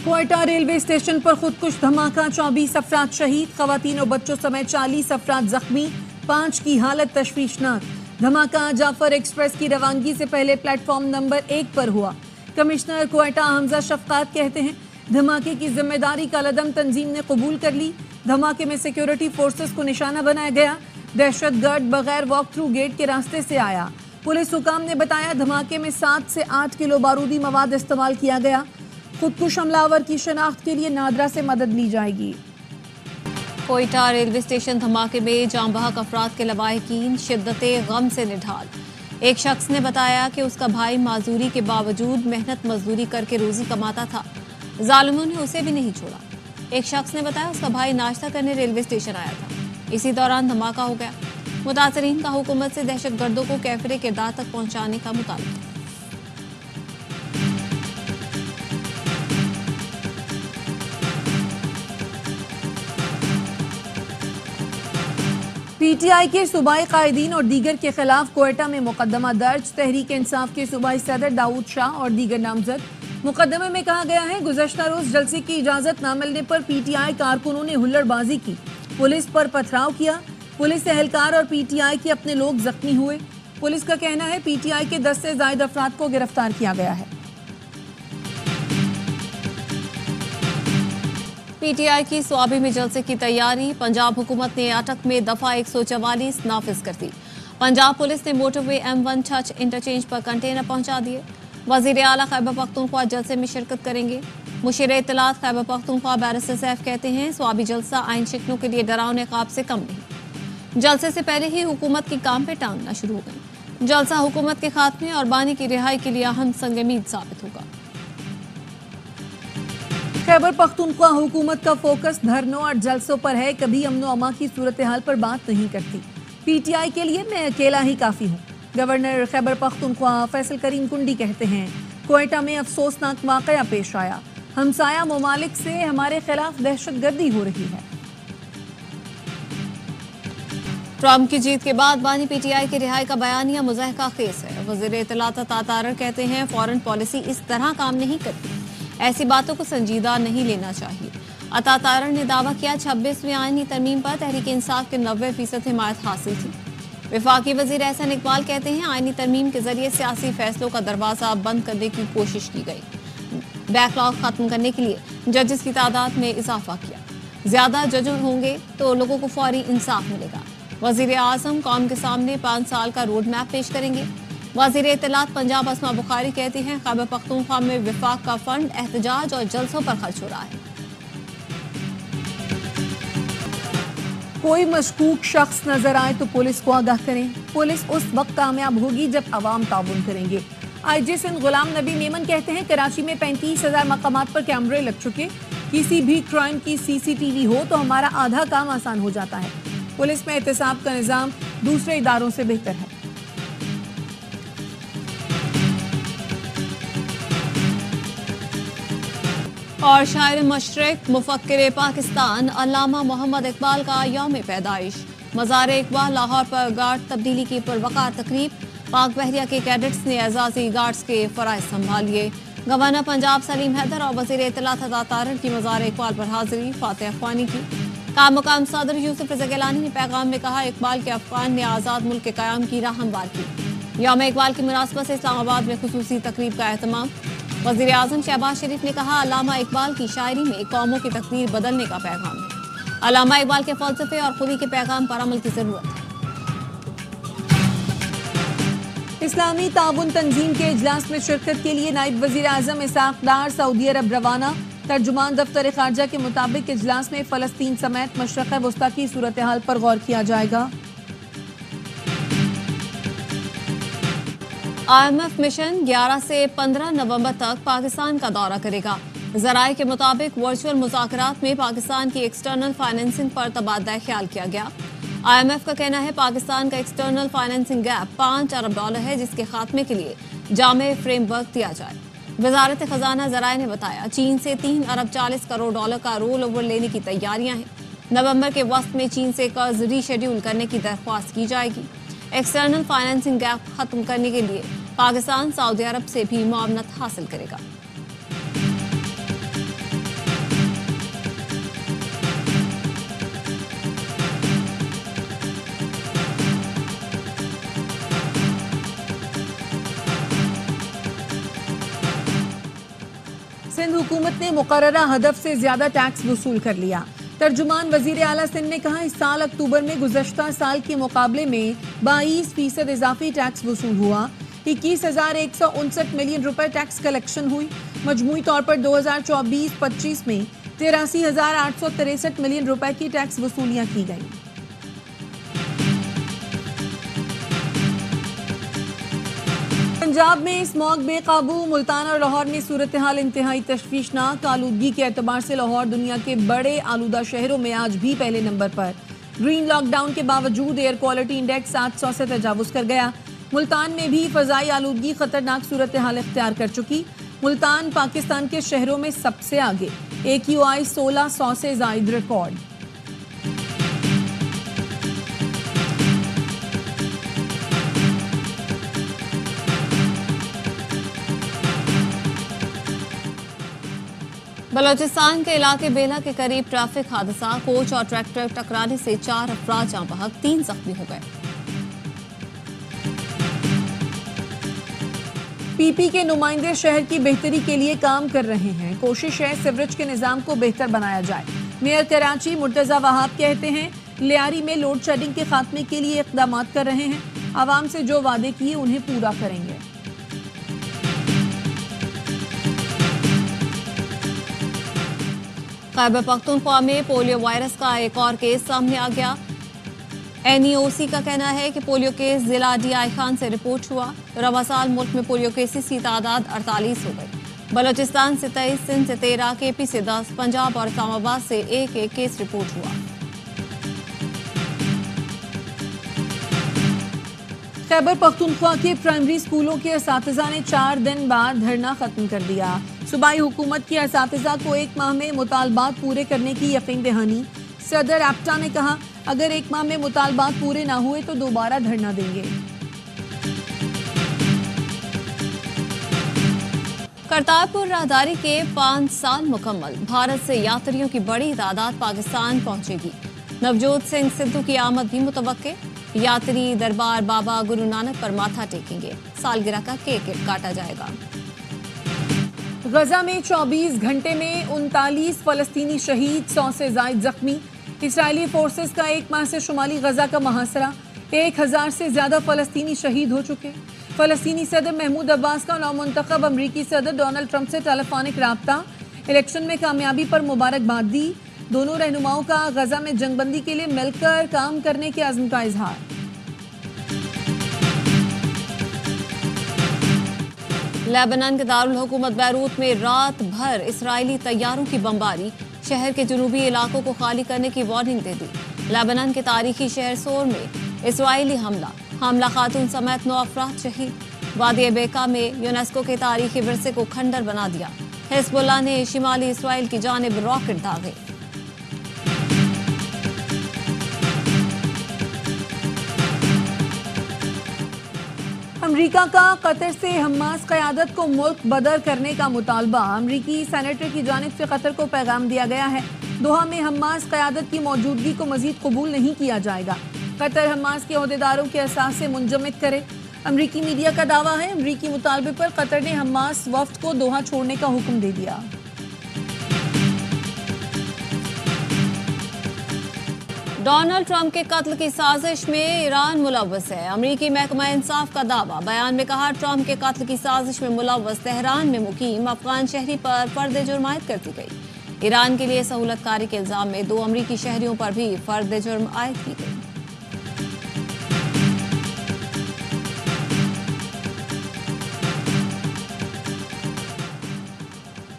Quetta railway station पर खुदकुश धमाका, 24 अफराद शहीद, खवातीन और बच्चों समेत 40 अफराद जख्मी, 5 की हालत तशवीशनाक। धमाका जाफर एक्सप्रेस की रवानगी से पहले प्लेटफॉर्म नंबर 1 पर हुआ। कमिश्नर क्वेटा हमजा शफकात कहते हैं धमाके की जिम्मेदारी कलअदम तंजीम ने कबूल कर ली। धमाके में सिक्योरिटी फोर्सेस को निशाना बनाया गया। दहशतगर्द बगैर वॉक थ्रू गेट के रास्ते से आया। पुलिस हुकाम ने बताया धमाके में 7 से 8 किलो बारूदी मवाद इस्तेमाल किया गया। खुदकुश हमलावर की शनाख्त के लिए नादरा से मदद ली जाएगी। क्वेटा रेलवे स्टेशन धमाके में जांबाहक अफराद के लवाहिकीन शिद्दते गम से निढाल। एक शख्स ने बताया कि उसका भाई माजूरी के बावजूद मेहनत मजदूरी करके रोजी कमाता था, जालिमों ने उसे भी नहीं छोड़ा। एक शख्स ने बताया उसका भाई नाश्ता करने रेलवे स्टेशन आया था, इसी दौरान धमाका हो गया। मुतासरीन का हुकूमत से दहशतगर्दों को कैफरे किरदार तक पहुंचाने का मुतालबा। पीटीआई के सूबाई कायदीन और दीगर के खिलाफ क्वेटा में मुकदमा दर्ज। तहरीक इंसाफ के सूबाई सदर दाऊद शाह और दीगर नामजद। मुकदमे में कहा गया है गुज़श्ता रोज जलसे की इजाजत न मिलने पर पीटीआई कारकुनों ने हुल्लड़बाजी की, पुलिस पर पथराव किया। पुलिस एहलकार और पीटीआई के अपने लोग जख्मी हुए। पुलिस का कहना है पीटीआई के 10 से ज्यादा अफराद को गिरफ्तार किया गया है। पीटीआई की स्वाबी में जलसे की तैयारी। पंजाब हुकूमत ने अटक में दफा 144 नाफिज कर दी। पंजाब पुलिस ने मोटरवे M1 टच इंटरचेंज पर कंटेनर पहुंचा दिए। वजीर आला खैबर पख्तूनख्वा जलसे में शिरकत करेंगे। मुशीर इत्तलात खैबर पख्तूनख्वा बैरिस्टर सैफ कहते हैं स्वाबी जलसा आइन शिकनों के लिए डरावने ख्वाब से कम नहीं। जलसे से पहले ही हुकूमत की काम पे टांगना शुरू हो गई। जलसा हुकूमत के खात्मे और बानी की रिहाई के लिए अहम संगमीद साबित होगा। खैबर पख्तूनख्वा हुकूमत का फोकस धरनों और जलसों पर है, कभी अमनो अमा की सूरत हाल पर बात नहीं करती। पीटीआई के लिए मैं अकेला ही काफी हूँ। गवर्नर खैबर पख्तूनख्वा फैसल करीम कुंडी कहते हैं क्वेटा में अफसोसनाक वाकया पेश आया। हमसाया ममालिक से हमारे खिलाफ दहशतगर्दी हो रही है। ट्रंप की जीत के बाद बानी पीटीआई की रिहाई का बयानिया मुज़ाहिका खेज है। वज़ीर इत्तलात तातारर कहते हैं फॉरेन पॉलिसी इस तरह काम नहीं करती, ऐसी बातों को संजीदा नहीं लेना चाहिए। अतातारर ने दावा किया 26वीं आईनी तरमीम पर तहरीक इंसाफ के 90% हिमायत हासिल थी। वफाकी वजीर एहसन इकबाल कहते हैं आईनी तरमीम के जरिए सियासी फैसलों का दरवाजा बंद करने की कोशिश की गई। बैकलॉग खत्म करने के लिए जजेस की तादाद में इजाफा किया। ज्यादा जज होंगे तो लोगों को फौरी इंसाफ मिलेगा। वजीर आजम कौम के सामने 5 साल का रोड मैप पेश करेंगे। वजीर इत्तलात पंजाब अस्मा बुखारी कहती हैं खैबर पख्तूनख्वा में विफाक का फंड एहतजाज और जलसों पर खर्च हो रहा है। कोई मशकूक शख्स नजर आए तो पुलिस को आगाह करें। पुलिस उस वक्त कामयाब होगी जब अवाम ताउन करेंगे। आईजी सिंध गुलाम नबी मेमन कहते हैं कराची में 35,000 मकामात पर कैमरे लग चुके। किसी भी क्राइम की CCTV हो तो हमारा आधा काम आसान हो जाता है। पुलिस में एहतसाब का निजाम दूसरे इदारों से बेहतर है। और शायर मशरक मुफक्किर पाकिस्तान अल्लामा मोहम्मद इकबाल का यौम पैदाइश। मज़ार इकबाल लाहौर पर गार्ड तब्दीली की पुरवकार तकरीब। पाक बहरिया के कैडेट्स ने एजाजी गार्ड्स के फराइज संभालिए। गवर्नर पंजाब सलीम हैदर और वज़ीर इत्तलात तातारर की मज़ार इकबाल पर हाजिरी। फातिह अफ़गानी की कामकाम सदर यूसुफ रज़ा गिलानी ने पैगाम में कहा इकबाल के अफ़गान ने आज़ाद मुल्क के क़याम की राह हमवार की। यौम इकबाल की मुनासबत से इस्लामाबाद में खुसूसी तकरीब का एहतमाम। वज़ीर आज़म शहबाज शरीफ ने कहा अल्लामा इकबाल की शायरी में कौमों की तकदीर बदलने का पैगाम है। अल्लामा इकबाल के फ़लसफ़े और ख़ुदी के पैगाम पर अमल की ज़रूरत है। इस्लामी ताउन तंजीम के इजलास में शिरकत के लिए नायब वज़ीर आज़म इसहाक़ डार सऊदी अरब रवाना। तर्जुमान दफ्तर ख़ारजा के मुताबिक इजलास में फ़लस्तीन समेत मशरक़ वस्ता की सूरत हाल पर गौर किया जाएगा। IMF मिशन 11 से 15 नवंबर तक पाकिस्तान का दौरा करेगा। ज़राए के मुताबिक वर्चुअल मुज़ाकरात में पाकिस्तान की एक्सटर्नल फाइनेंसिंग पर तबादला ख्याल किया गया। IMF का कहना है पाकिस्तान का एक्सटर्नल फाइनेंसिंग गैप $5 अरब है, जिसके खात्मे के लिए जामे फ्रेमवर्क दिया जाए। वजारत खजाना ज़राए ने बताया चीन से $3 अरब 40 करोड़ का रोल ओवर लेने की तैयारियां हैं। नवंबर के वक्त में चीन से कर्ज रीशेड्यूल करने की दरख्वास्त की जाएगी। एक्सटर्नल फाइनेंसिंग गैप खत्म करने के लिए पाकिस्तान सऊदी अरब से भी मुआवनत हासिल करेगा। सिंध हुकूमत ने मुकर्ररा हदफ से ज्यादा टैक्स वसूल कर लिया। तर्जुमान वजीर आला सिंध ने कहा, इस साल अक्टूबर में गुज़श्ता साल के मुकाबले में 22% इजाफी टैक्स वसूल हुआ। 21,159 मिलियन रुपए टैक्स कलेक्शन हुई। मजमूई तौर पर 2024-25 में 83,863 मिलियन रुपए की टैक्स वसूलियां की गई। पंजाब में स्मॉग बेकाबू। मुल्तान और लाहौर में सूरत हाल इंतहाई तशवीशनाक। आलूदगी के एतबार से लाहौर दुनिया के बड़े आलूदा शहरों में आज भी पहले नंबर पर। ग्रीन लॉकडाउन के बावजूद एयर क्वालिटी इंडेक्स 700 से तजावुज कर गया। मुल्तान में भी फजाई आलूदगी खतरनाक सूरत हाल इख्तियार कर चुकी। मुल्तान पाकिस्तान के शहरों में सबसे आगे। AQI 1600 से जायद रिकॉर्ड। बलोचिस्तान के इलाके बेला के करीब ट्रैफिक हादसा। कोच और ट्रैक्टर टकराने से 4 अफराद जाँ बहक, 3 जख्मी हो गए। PP के नुमाइंदे शहर की बेहतरी के लिए काम कर रहे हैं। कोशिश है सीवरेज के निजाम को बेहतर बनाया जाए। मेयर कराची मुर्तजा वहाब कहते हैं, लियारी में लोड शेडिंग के खात्मे के लिए इकदाम कर रहे हैं। आवाम से जो वादे किए उन्हें पूरा करेंगे। खैबर पख्तूनख्वा में पोलियो वायरस का एक और केस सामने आ गया। NEOC का कहना है कि पोलियो केस जिला DI खान से रिपोर्ट हुआ। रवा साल मुल्क में पोलियो केसेस की तादाद 48 हो गई। बलोचिस्तान से 23, सिंध से 13, KP से 10, पंजाब और इस्लामाबाद से एक केस रिपोर्ट हुआ। खैबर पख्तूनख्वा के प्राइमरी स्कूलों के असातिज़ा ने 4 दिन बाद धरना खत्म कर दिया। सूबाई हुकूमत की असातिज़ा को 1 माह में मुतालबात पूरे करने की यकीन दहानी। सदर एप्टा ने कहा, अगर 1 माह में मुतालबात पूरे ना हुए तो दोबारा धरना देंगे। करतारपुर राहदारी के 5 साल मुकम्मल। भारत से यात्रियों की बड़ी तादाद पाकिस्तान पहुंचेगी। नवजोत सिंह सिद्धू की आमद भी मुतवक्के। यात्री दरबार बाबा गुरु नानक पर माथा टेकेंगे। सालगिरह का केक काटा जाएगा। गजा में 24 घंटे में 39 फलस्तीनी शहीद, 100 से जायद जख्मी। इसराइली फोर्सेस का 1 माह से शुमाली गजा का मुहासरा। 1000 से ज्यादा फलस्तीनी शहीद हो चुके। फलस्तीनी सदर महमूद अब्बास का नौमुंतखब अमरीकी सदर डोनाल्ड ट्रंप से टेलीफोनिक राब्ता। इलेक्शन में कामयाबी पर मुबारकबाद दी। दोनों रहनुमाओं का गजा में जंगबंदी के लिए मिलकर काम करने के अज़्म का इजहार। लेबनान के दारुल हुकूमत बैरूत में रात भर इसराइली तैयारों की बमबारी। शहर के जुनूबी इलाकों को खाली करने की वार्निंग दे दी। लेबनान के तारीखी शहर सोर में इसराइली हमला खातून समेत 9 अफराद शहीद। वादी बेका में यूनेस्को के तारीखी विरसे को खंडर बना दिया। हिजबुल्लाह ने शिमाली इसराइल की जानिब रॉकेट दागे। अमरीका का कतर से हमास क़यादत को मुल्क बदर करने का मुतालबा। अमरीकी सेनेटर की जानिब से कतर को पैगाम दिया गया है, दोहा में हमास क़यादत की मौजूदगी को मजीद कबूल नहीं किया जाएगा। कतर हमास के अहदेदारों के एहसास से मुंजमद करे। अमरीकी मीडिया का दावा है, अमरीकी मुतालबे पर कतर ने हमास वफ्द को दोहा छोड़ने का हुक्म दे दिया। डोनाल्ड ट्रंप के कत्ल की साजिश में ईरान मुलव्वस है। अमरीकी महकमा इंसाफ का दावा। बयान में कहा, ट्रंप के कत्ल की साजिश में मुलव्वस तेहरान में मुकीम अफगान शहरी पर फर्द जुर्म आयद कर दी गई। ईरान के लिए सहूलतकारी के इल्जाम में 2 अमरीकी शहरियों पर भी फर्द जुर्म आयद की गई।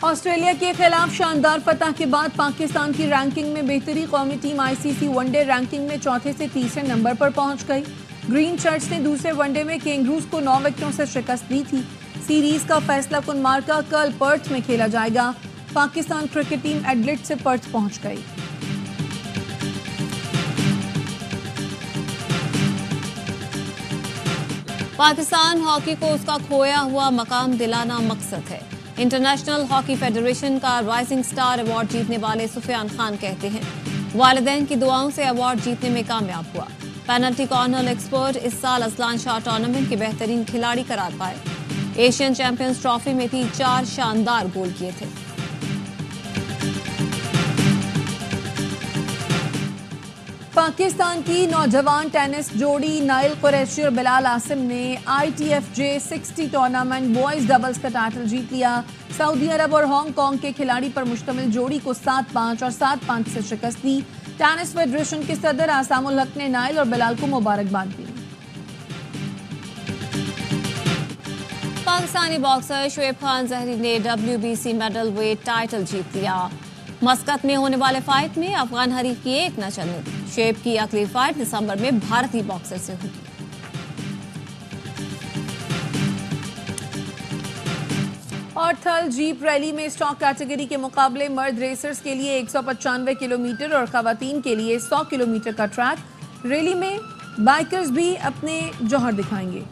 ऑस्ट्रेलिया के खिलाफ शानदार फतह के बाद पाकिस्तान की रैंकिंग में बेहतरी। कौमी टीम ICC वनडे रैंकिंग में चौथे से तीसरे नंबर पर पहुंच गई। ग्रीन शर्ट्स ने दूसरे वनडे में कैंगरूज को 9 विकेटों से शिकस्त दी थी। सीरीज का फैसला कुन मार्का कल पर्थ में खेला जाएगा। पाकिस्तान क्रिकेट टीम एडिलेड से पर्थ पहुंच गई। पाकिस्तान हॉकी को उसका खोया हुआ मकाम दिलाना मकसद है। इंटरनेशनल हॉकी फेडरेशन का राइजिंग स्टार अवार्ड जीतने वाले सुफियान खान कहते हैं, वालिदैन की दुआओं से अवार्ड जीतने में कामयाब हुआ। पेनल्टी कॉर्नर एक्सपर्ट इस साल असलान शाह टूर्नामेंट के बेहतरीन खिलाड़ी करार पाए। एशियन चैंपियंस ट्रॉफी में भी 4 शानदार गोल किए थे। पाकिस्तान की नौजवान टेनिस जोड़ी नाइल कुरैशी और बिलाल आसिम ने ITFJ 60 टूर्नामेंट बॉयज डबल्स का टाइटल जीत लिया। सऊदी अरब और हांगकांग के खिलाड़ी पर मुश्तमिल जोड़ी को 7-5 और 7-5 से शिकस्त दी। टेनिस फेडरेशन के सदर आसामुल हक ने नाइल और बिलाल को मुबारकबाद दी। पाकिस्तानी बॉक्सर शोएब खान जहरी ने WBC मेडल वेट टाइटल जीत लिया। मस्कत में होने वाले फाइट में अफगान हरीफ की एक न चलने दी। शोएब की अगली फाइट दिसंबर में भारतीय बॉक्सर से होगी। और थल जीप रैली में स्टॉक कैटेगरी के मुकाबले मर्द रेसर्स के लिए 195 किलोमीटर और खवातीन के लिए 100 किलोमीटर का ट्रैक। रैली में बाइकर्स भी अपने जौहर दिखाएंगे।